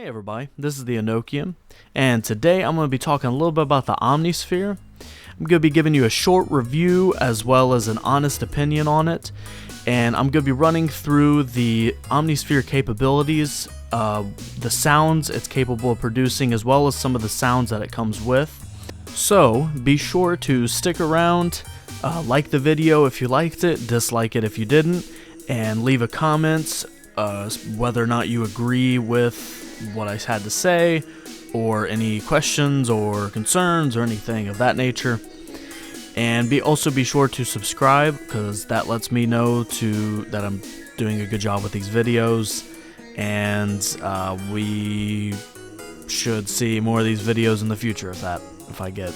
Hey everybody, this is the Enochian, and today I'm going to be talking a little bit about the Omnisphere. I'm going to be giving you a short review as well as an honest opinion on it, and I'm going to be running through the Omnisphere capabilities, the sounds it's capable of producing, as well as some of the sounds that it comes with. So be sure to stick around, like the video if you liked it, dislike it if you didn't, and leave a comment whether or not you agree with what I had to say, or any questions or concerns or anything of that nature. And also be sure to subscribe, because that lets me know that I'm doing a good job with these videos, and we should see more of these videos in the future if I get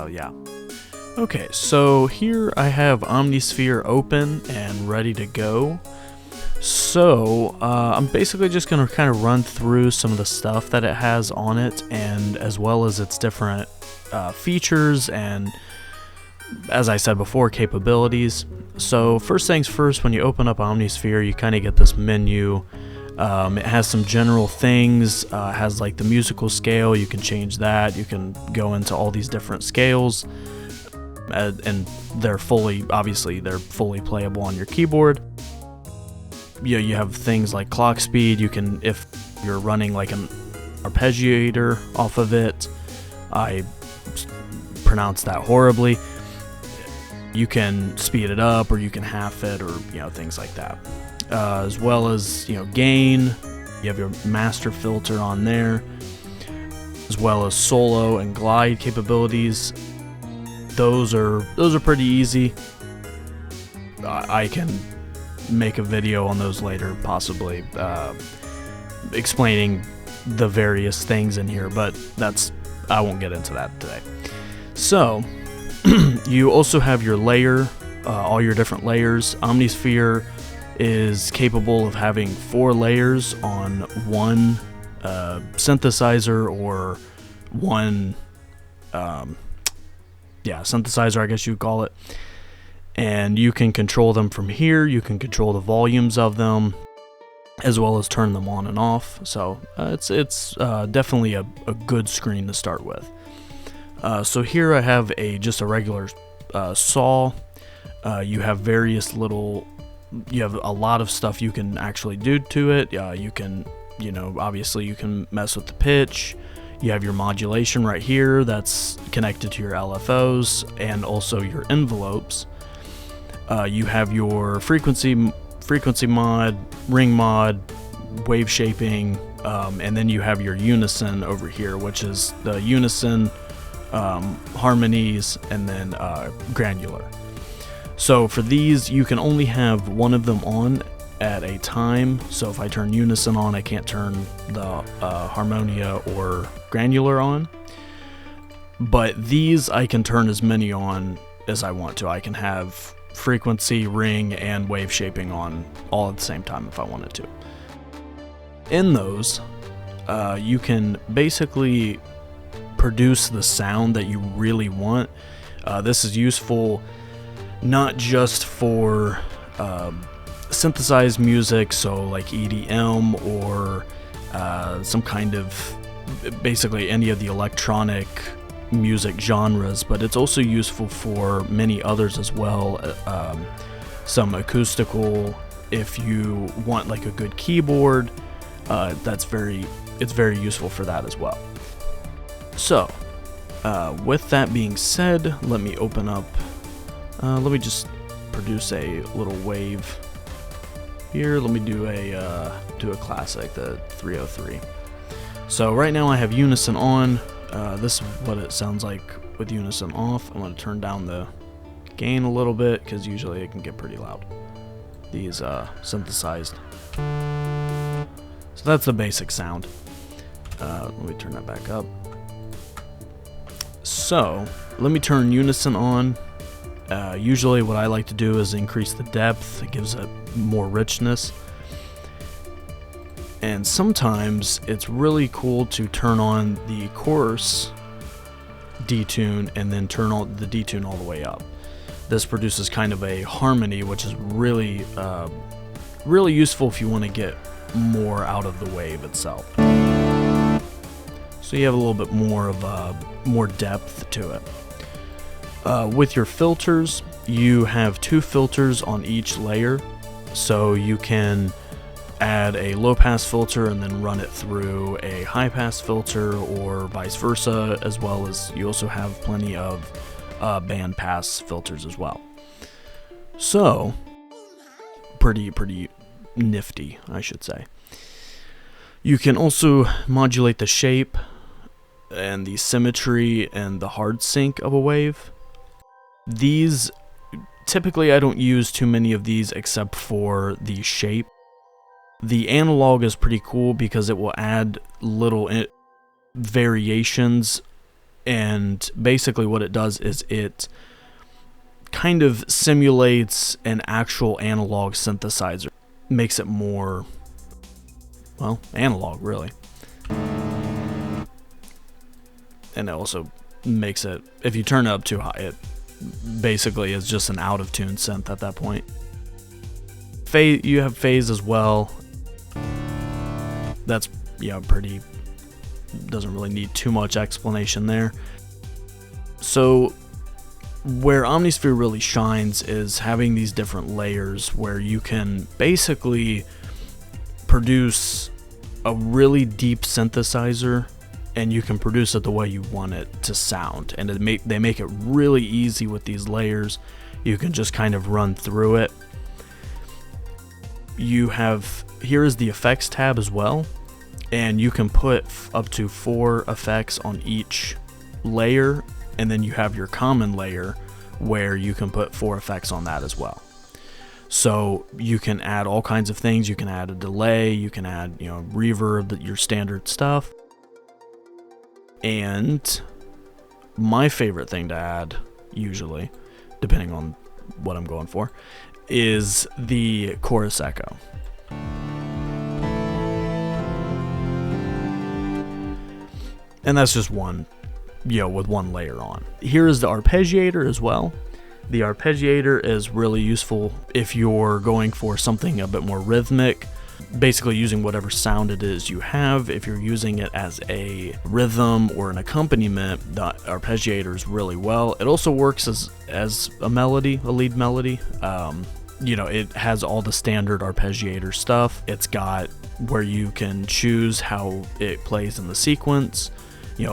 yeah. Okay, so here I have Omnisphere open and ready to go. So, I'm basically just going to kind of run through some of the stuff that it has on it, and as well as its different features and, as I said before, capabilities. So first things first, when you open up Omnisphere, you kind of get this menu. It has some general things. It has like the musical scale. You can change that. You can go into all these different scales, and they're fully playable on your keyboard. You have things like clock speed. You can, if you're running like an arpeggiator off of it, I pronounced that horribly, you can speed it up, or you can half it, or things like that. As well as gain. You have your master filter on there, as well as solo and glide capabilities. Those are pretty easy. I can make a video on those later, possibly explaining the various things in here, but I won't get into that today. So you also have your layer, all your different layers. Omnisphere is capable of having 4 layers on one synthesizer, or one synthesizer, I guess you would call it. And you can control them from here. You can control the volumes of them, as well as turn them on and off. So it's definitely a good screen to start with. So here I have just a regular saw. You have you have a lot of stuff you can actually do to it. You can, obviously you can mess with the pitch. You have your modulation right here that's connected to your LFOs and also your envelopes. You have your frequency mod, ring mod, wave shaping, and then you have your unison over here, which is the unison, harmonies, and then granular. So for these, you can only have one of them on at a time. So if I turn unison on, I can't turn the harmonia or granular on. But these, I can turn as many on as I want to. I can have frequency, ring, and wave shaping on all at the same time if I wanted to. In those, you can basically produce the sound that you really want. This is useful not just for synthesized music, so like EDM, or some kind of, basically any of the electronic music genres, but it's also useful for many others as well. Some acoustical, if you want like a good keyboard, it's very useful for that as well. So with that being said, let me open up, let me just produce a little wave here. Let me do a classic, the 303. So right now I have unison on. This is what it sounds like with unison off. I'm going to turn down the gain a little bit, because usually it can get pretty loud, these synthesized. So that's the basic sound. Let me turn that back up. So let me turn unison on. Usually what I like to do is increase the depth. It gives it more richness. And sometimes it's really cool to turn on the chorus detune and then turn on the detune all the way up. This produces kind of a harmony, which is really useful if you want to get more out of the wave itself. So you have a little bit more of more depth to it. With your filters, you have 2 filters on each layer, so you can add a low pass filter and then run it through a high pass filter, or vice versa, as well as you also have plenty of band pass filters as well. So pretty nifty, I should say. You can also modulate the shape and the symmetry and the hard sync of a wave. These, typically I don't use too many of these except for the shape. The analog is pretty cool because it will add little variations, and basically what it does is it kind of simulates an actual analog synthesizer. Makes it more, well, analog really. And it also makes it, if you turn it up too high, it basically is just an out of tune synth at that point. You have phase as well. That's, pretty, doesn't really need too much explanation there. So where Omnisphere really shines is having these different layers where you can basically produce a really deep synthesizer, and you can produce it the way you want it to sound. And they make it really easy with these layers. You can just kind of run through it. Here is the effects tab as well, and you can put up to 4 effects on each layer, and then you have your common layer where you can put 4 effects on that as well. So you can add all kinds of things. You can add a delay, you can add reverb, your standard stuff. And my favorite thing to add, usually, depending on what I'm going for, is the chorus echo. And that's just one, with one layer on. Here is the arpeggiator as well. The arpeggiator is really useful if you're going for something a bit more rhythmic, basically using whatever sound it is you have. If you're using it as a rhythm or an accompaniment, the arpeggiator is really well. It also works as a melody, a lead melody. It has all the standard arpeggiator stuff. It's got where you can choose how it plays in the sequence,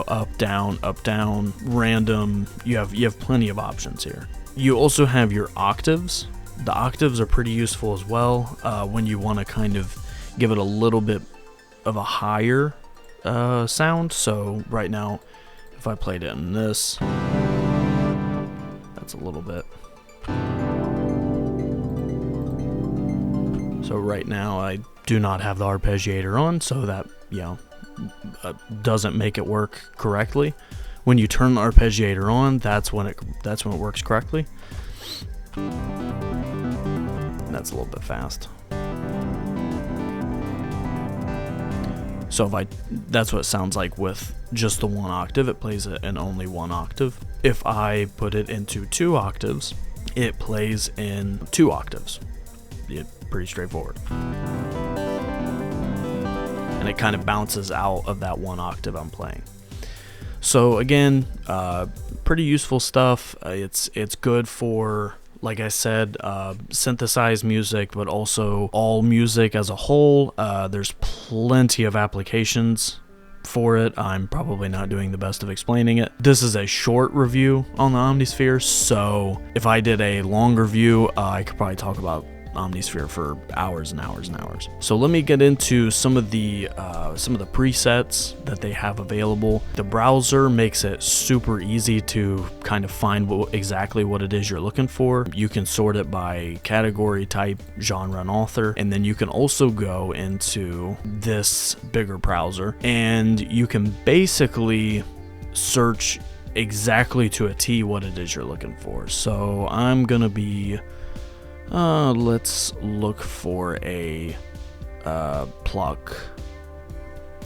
up, down, random. You have plenty of options here. You also have your octaves. The octaves are pretty useful as well when you want to kind of give it a little bit of a higher sound. So right now, if I played it in this, that's a little bit. So right now I do not have the arpeggiator on, so that doesn't make it work correctly. When you turn the arpeggiator on, that's when it works correctly. That's a little bit fast. So that's what it sounds like with just the 1 octave. It plays it in only 1 octave. If I put it into 2 octaves, it plays in 2 octaves. Pretty straightforward. And it kind of bounces out of that 1 octave I'm playing. So again, pretty useful stuff. It's good for, like I said, synthesized music, but also all music as a whole. There's plenty of applications for it. I'm probably not doing the best of explaining it. This is a short review on the Omnisphere, so if I did a longer review, I could probably talk about Omnisphere for hours and hours and hours. So let me get into some of the presets that they have available. The browser makes it super easy to kind of find exactly what it is you're looking for. You can sort it by category, type, genre, and author, and then you can also go into this bigger browser and you can basically search exactly to a T what it is you're looking for. So I'm gonna be let's look for a pluck,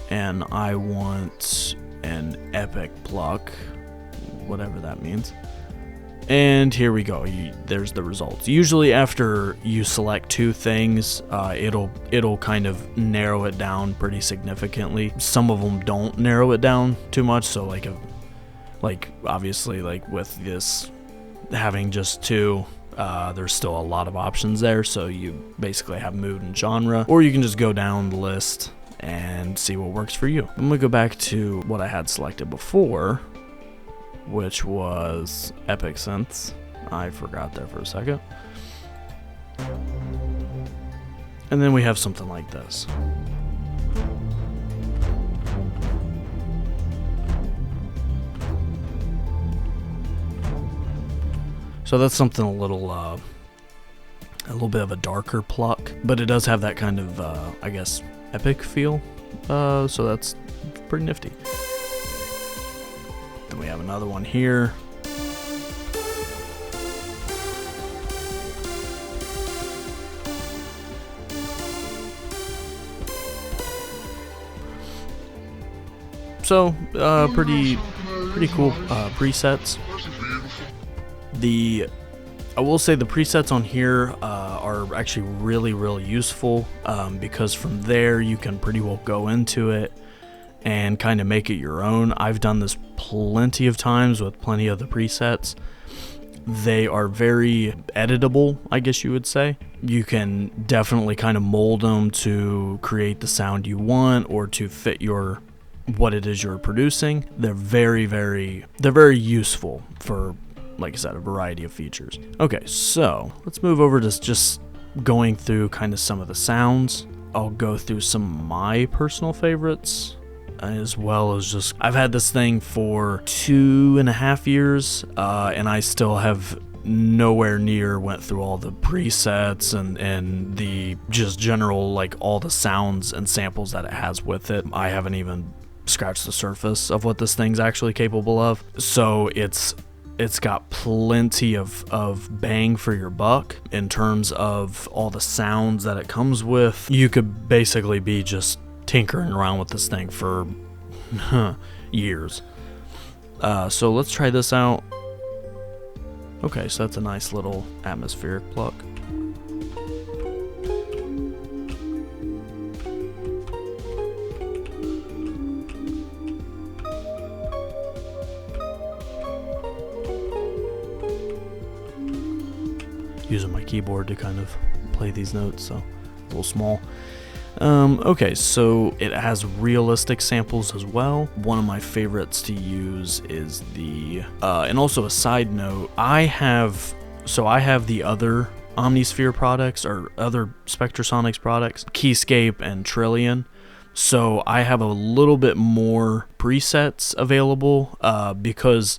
and I want an epic pluck, whatever that means. And here we go. There's the results. Usually after you select two things, it'll kind of narrow it down pretty significantly. Some of them don't narrow it down too much. So like obviously like with this having just two, there's still a lot of options there. So you basically have mood and genre, or you can just go down the list and see what works for you. I'm gonna go back to what I had selected before, which was Epic Synths. I forgot there for a second. And then we have something like this. So that's something a little bit of a darker pluck, but it does have that kind of, I guess, epic feel. So that's pretty nifty. Then we have another one here. So, pretty cool presets. I will say the presets on here are actually really useful, because from there you can pretty well go into it and kind of make it your own. I've done this plenty of times with plenty of the presets. They are very editable, I guess you would say. You can definitely kind of mold them to create the sound you want or to fit what it is you're producing. They're very useful for, like I said, a variety of features. Okay, so let's move over to just going through kind of some of the sounds. I'll go through some of my personal favorites, as well as just, I've had this thing for 2.5 years, and I still have nowhere near went through all the presets and the just general, like, all the sounds and samples that it has with it. I haven't even scratched the surface of what this thing's actually capable of. So it's got plenty of bang for your buck in terms of all the sounds that it comes with. You could basically be just tinkering around with this thing for years. So let's try this out. Okay, so that's a nice little atmospheric pluck. Using my keyboard to kind of play these notes, so a little small. Okay, so it has realistic samples as well. One of my favorites to use is and also a side note, I have the other Omnisphere products, or other Spectrasonics products, Keyscape and Trillion. So I have a little bit more presets available,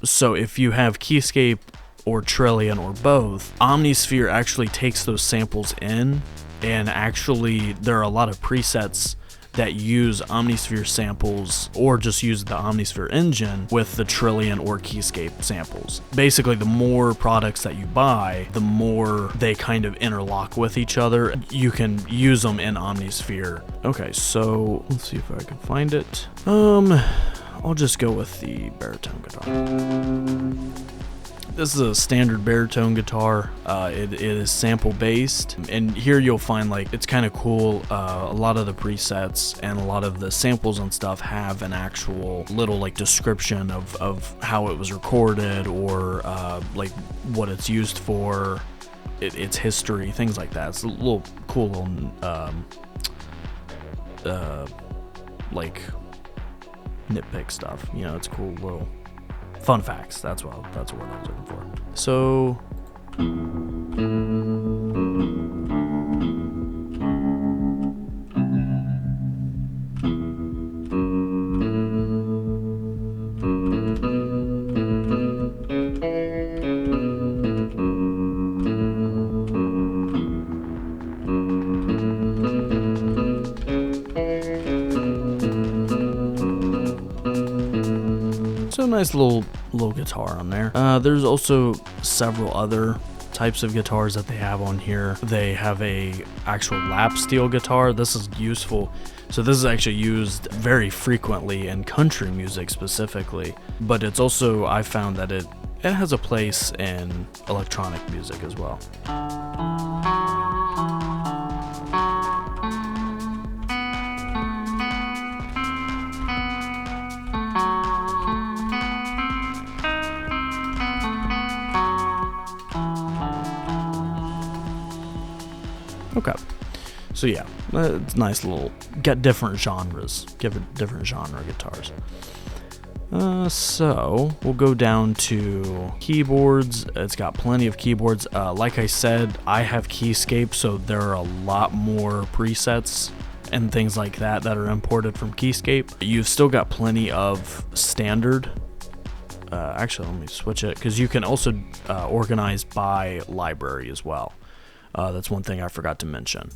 so if you have Keyscape or Trillion or both, Omnisphere actually takes those samples in, and actually there are a lot of presets that use Omnisphere samples or just use the Omnisphere engine with the Trillion or Keyscape samples. Basically, the more products that you buy, the more they kind of interlock with each other. You can use them in Omnisphere. Okay, so let's see if I can find it. I'll just go with the baritone guitar. This is a standard baritone guitar. It is sample based, and here you'll find, like, it's kind of cool. A lot of the presets and a lot of the samples and stuff have an actual little, like, description of how it was recorded, or like what it's used for, its history, things like that. It's a little cool little like nitpick stuff. You know, it's cool little fun facts. That's the word I was looking for. So nice little guitar on there. There's also several other types of guitars that they have on here. They have a actual lap steel guitar. This is useful. So this is actually used very frequently in country music specifically, but it's also, I found that it it has a place in electronic music as well. Okay, so yeah, it's nice little, get different genres, give it different genre guitars. So we'll go down to keyboards. It's got plenty of keyboards. Like I said, I have Keyscape, so there are a lot more presets and things like that that are imported from Keyscape. You've still got plenty of standard. Actually, let me switch it, because you can also organize by library as well. That's one thing I forgot to mention.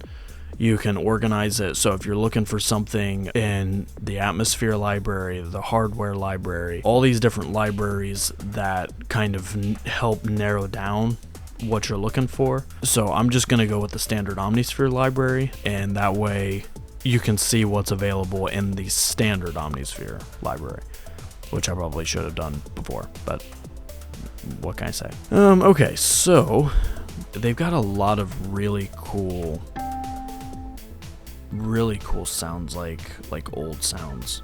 You can organize it, so if you're looking for something in the Atmosphere library, the hardware library, all these different libraries that kind of help narrow down what you're looking for. So I'm just going to go with the standard Omnisphere library, and that way you can see what's available in the standard Omnisphere library, which I probably should have done before, but what can I say? Okay, so they've got a lot of really cool sounds, like old sounds.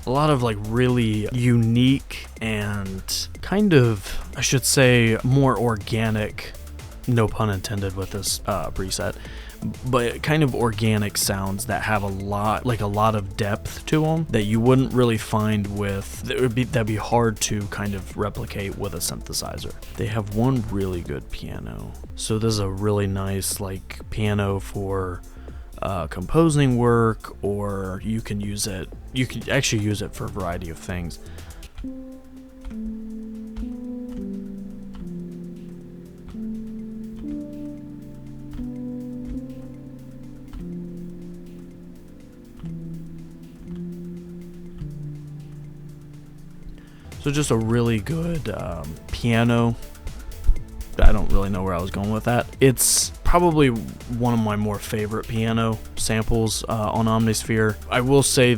A lot of like really unique and kind of, I should say, more organic, no pun intended with this preset, but kind of organic sounds that have a lot of depth to them that you wouldn't really find with, that'd be hard to kind of replicate with a synthesizer. They have one really good piano. So this is a really nice like piano for composing work, or you can actually use it for a variety of things. So just a really good piano. I don't really know where I was going with that. It's probably one of my more favorite piano samples on Omnisphere. I will say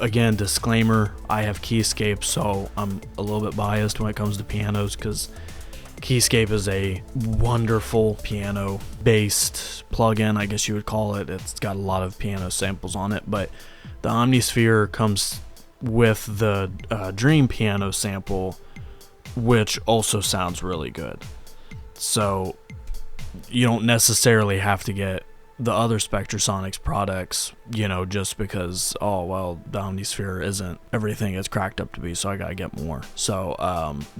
again, disclaimer, I have Keyscape, so I'm a little bit biased when it comes to pianos, because Keyscape is a wonderful piano-based plugin, I guess you would call it. It's got a lot of piano samples on it, but the Omnisphere comes with the Dream piano sample, which also sounds really good. So you don't necessarily have to get the other Spectrasonics products, just because, oh, well, the Omnisphere isn't everything it's cracked up to be, so I gotta get more. So,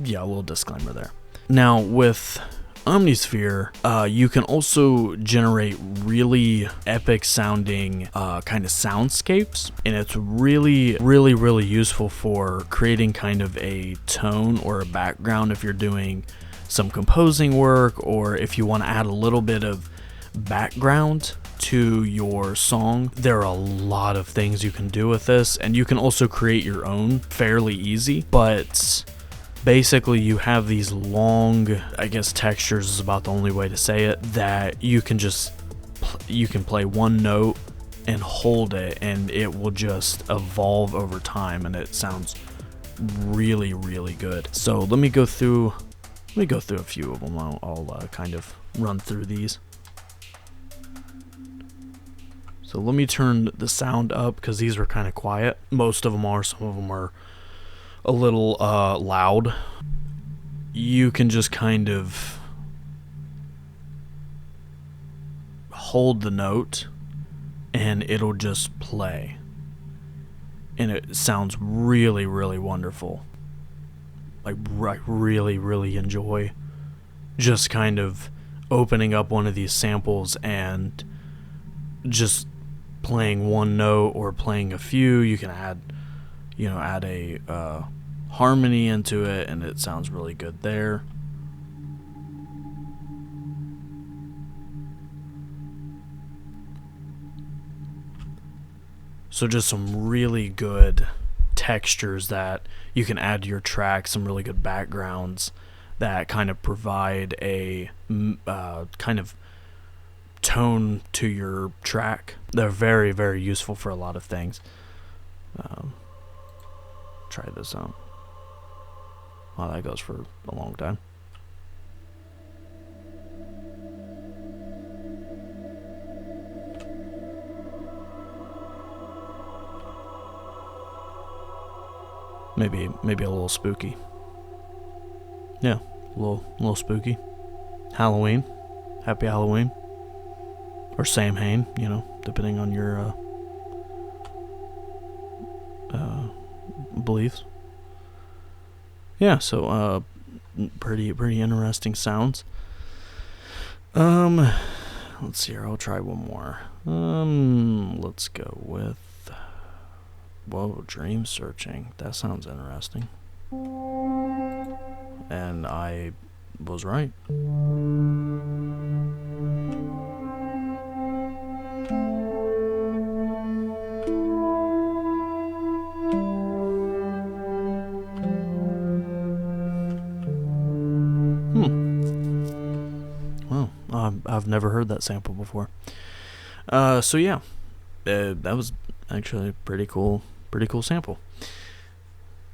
yeah, a little disclaimer there. Now, with Omnisphere, you can also generate really epic sounding kind of soundscapes, and it's really useful for creating kind of a tone or a background if you're doing some composing work, or if you want to add a little bit of background to your song. There are a lot of things you can do with this, and you can also create your own fairly easy, but basically you have these long, I guess textures is about the only way to say it, that you can play one note and hold it, and it will just evolve over time, and it sounds really good. So let me go through a few of them. I'll kind of run through these. So let me turn the sound up, because these are kind of quiet. Most of them are. Some of them are a little loud. You can just kind of hold the note and it'll just play, and it sounds really wonderful. Like, I really enjoy just kind of opening up one of these samples and just playing one note or playing a few. You can add a harmony into it, and it sounds really good there. So just some really good textures that you can add to your track, some really good backgrounds. that kind of provide a kind of tone to your track. They're very, very useful for a lot of things. Try this out. Oh, that goes for a long time. Maybe a little spooky. Yeah, a little spooky. Halloween. Happy Halloween. Or Samhain, you know, depending on your beliefs. Yeah, so pretty interesting sounds. Let's see here. I'll try one more. Let's go with. Whoa, dream searching. That sounds interesting. And I was right. Well, I've never heard that sample before. So yeah, that was actually a pretty cool sample.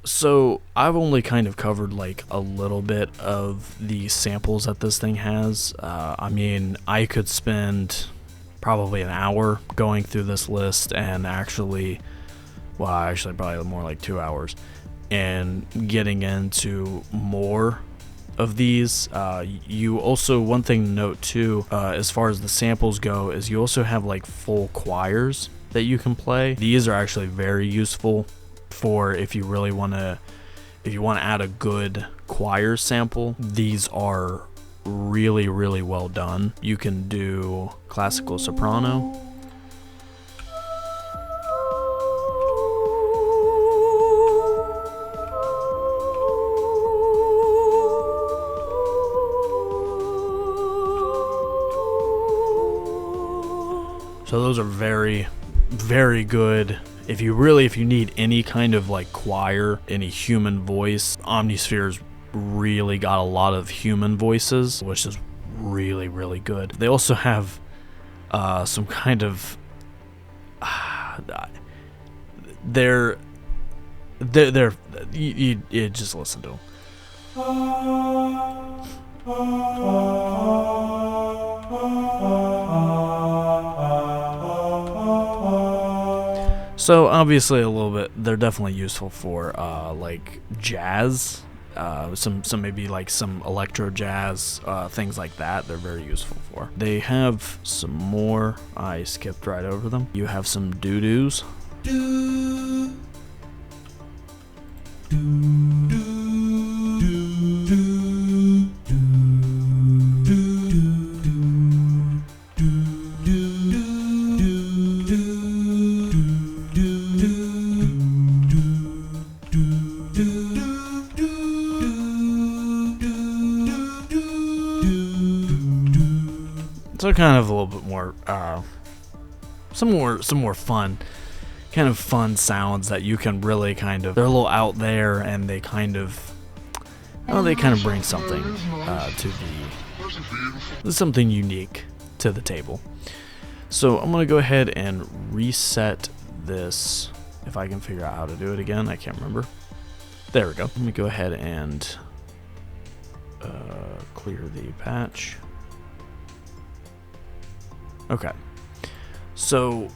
So I've only kind of covered like a little bit of the samples that this thing has. I mean, I could spend probably an hour going through this list and actually probably more like 2 hours and getting into more of these. You also, one thing to note too, as far as the samples go, is you also have like full choirs that you can play. These are actually very useful for if you really want to add a good choir sample. These are really well done. You can do classical soprano, so those are very good. If you need any kind of like choir, any human voice, Omnisphere's really got a lot of human voices, which is really good. They also have some kind of you just listen to them. So obviously a little bit, they're definitely useful for like jazz, some maybe like some electro jazz, things like that. They're very useful for. They have some more. I skipped right over them. You have some doo-doos. So kind of a little bit more, some more fun, kind of fun sounds that you can really kind of, they're a little out there, and they kind of bring something something unique to the table. So I'm gonna go ahead and reset this, if I can figure out how to do it again. I can't remember. There we go. Let me go ahead and clear the patch. Okay, so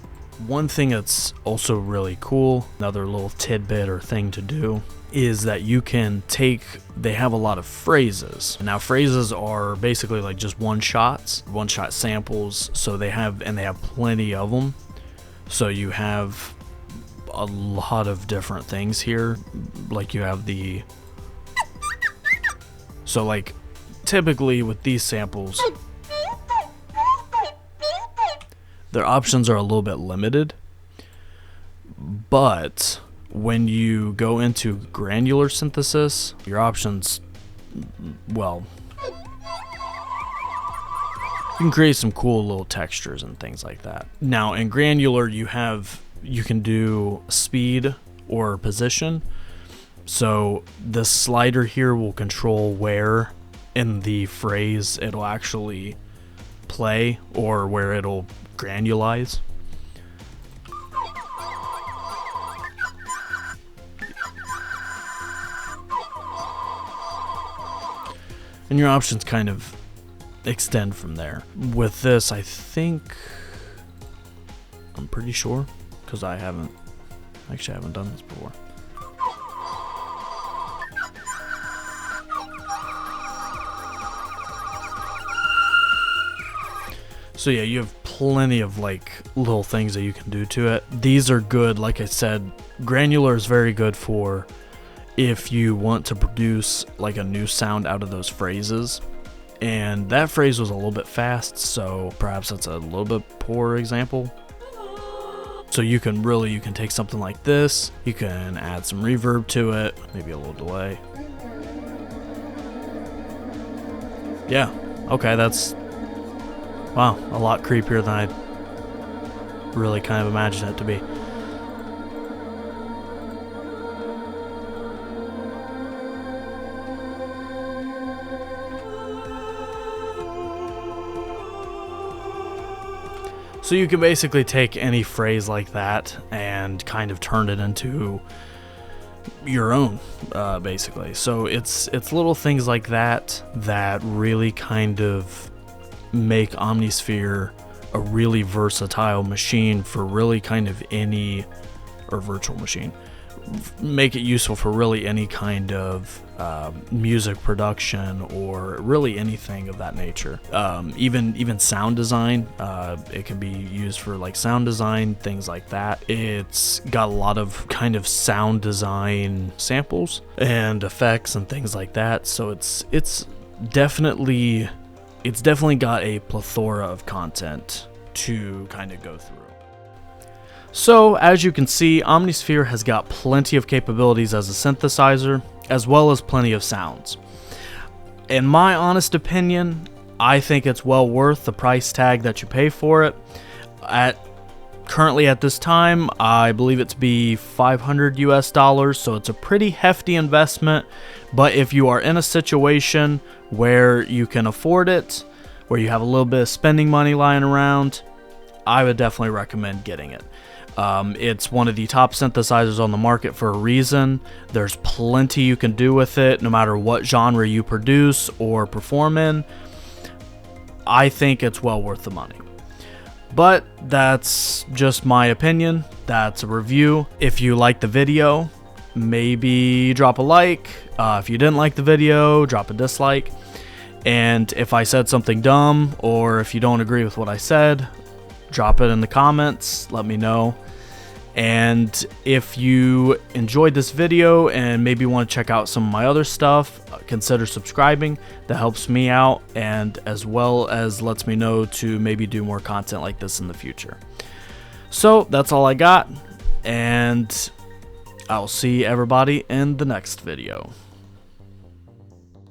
one thing that's also really cool, another little tidbit or thing to do, is that you can take, they have a lot of phrases. Now phrases are basically like just one shot samples, so they have plenty of them. So you have a lot of different things here. Like you have so like typically with these samples, their options are a little bit limited, but when you go into granular synthesis, your options, well, you can create some cool little textures and things like that. Now in granular, you can do speed or position, So this slider here will control where in the phrase it'll actually play or where it'll granulize. And your options kind of extend from there. With this, I'm pretty sure, because I haven't done this before. So yeah, you have plenty of like little things that you can do to it. These are good, like I said, granular is very good for if you want to produce like a new sound out of those phrases. And that phrase was a little bit fast, so perhaps that's a little bit poor example. So you can take something like this, you can add some reverb to it, maybe a little delay. Yeah, okay, that's, wow, a lot creepier than I really kind of imagined it to be. So you can basically take any phrase like that and kind of turn it into your own, basically. So it's little things like that that really kind of make Omnisphere a really versatile machine for really kind of any, or virtual machine, make it useful for really any kind of music production or really anything of that nature. Even sound design, it can be used for like sound design, things like that. It's got a lot of kind of sound design samples and effects and things like that. So it's definitely got a plethora of content to kind of go through. So, as you can see, Omnisphere has got plenty of capabilities as a synthesizer, as well as plenty of sounds. In my honest opinion, I think it's well worth the price tag that you pay for it. Currently at this time, I believe it to be $500 US, so it's a pretty hefty investment. But if you are in a situation where you can afford it, where you have a little bit of spending money lying around, I would definitely recommend getting it. It's one of the top synthesizers on the market for a reason. There's plenty you can do with it, no matter what genre you produce or perform in. I think it's well worth the money. But that's just my opinion. That's a review. If you like the video, maybe drop a like. If you didn't like the video, drop a dislike. And if I said something dumb, or if you don't agree with what I said, drop it in the comments, let me know. And if you enjoyed this video and maybe want to check out some of my other stuff, consider subscribing. That helps me out, and as well as lets me know to maybe do more content like this in the future. So that's all I got, and I'll see everybody in the next video.